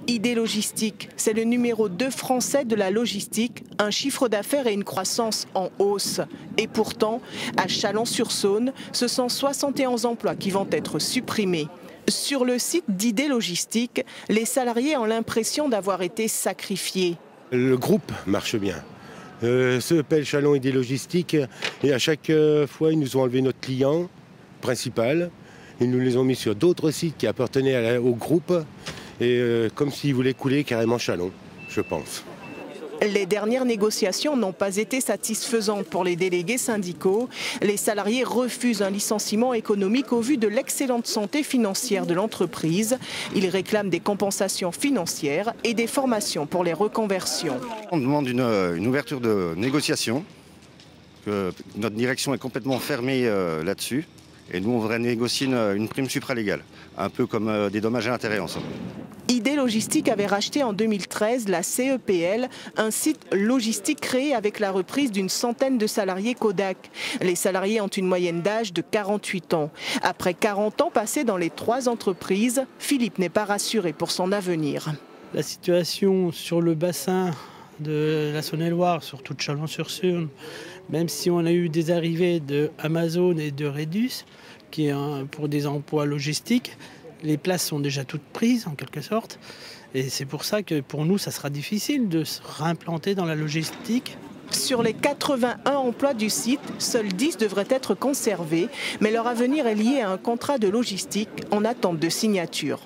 ID Logistique, c'est le numéro 2 français de la logistique, un chiffre d'affaires et une croissance en hausse. Et pourtant, à Chalon-sur-Saône, ce sont 71 emplois qui vont être supprimés. Sur le site d'ID Logistique, les salariés ont l'impression d'avoir été sacrifiés. Le groupe marche bien. Ce Pelle Chalon ID Logistique, et à chaque fois, ils nous ont enlevé notre client principal. Ils nous les ont mis sur d'autres sites qui appartenaient au groupe. Et comme s'ils voulaient couler carrément Chalon, je pense. Les dernières négociations n'ont pas été satisfaisantes pour les délégués syndicaux. Les salariés refusent un licenciement économique au vu de l'excellente santé financière de l'entreprise. Ils réclament des compensations financières et des formations pour les reconversions. On demande une ouverture de négociation. Notre direction est complètement fermée là-dessus. Et nous, on voudrait négocier une prime supralégale, un peu comme des dommages et intérêts en somme. ID Logistique avait racheté en 2013 la CEPL, un site logistique créé avec la reprise d'une centaine de salariés Kodak. Les salariés ont une moyenne d'âge de 48 ans. Après 40 ans passés dans les 3 entreprises, Philippe n'est pas rassuré pour son avenir. La situation sur le bassin de la Saône-et-Loire, surtout de Chalon-sur-Saône, même si on a eu des arrivées de Amazon et de Redus, qui est pour des emplois logistiques, les places sont déjà toutes prises en quelque sorte. Et c'est pour ça que pour nous, ça sera difficile de se réimplanter dans la logistique. Sur les 81 emplois du site, seuls 10 devraient être conservés, mais leur avenir est lié à un contrat de logistique en attente de signature.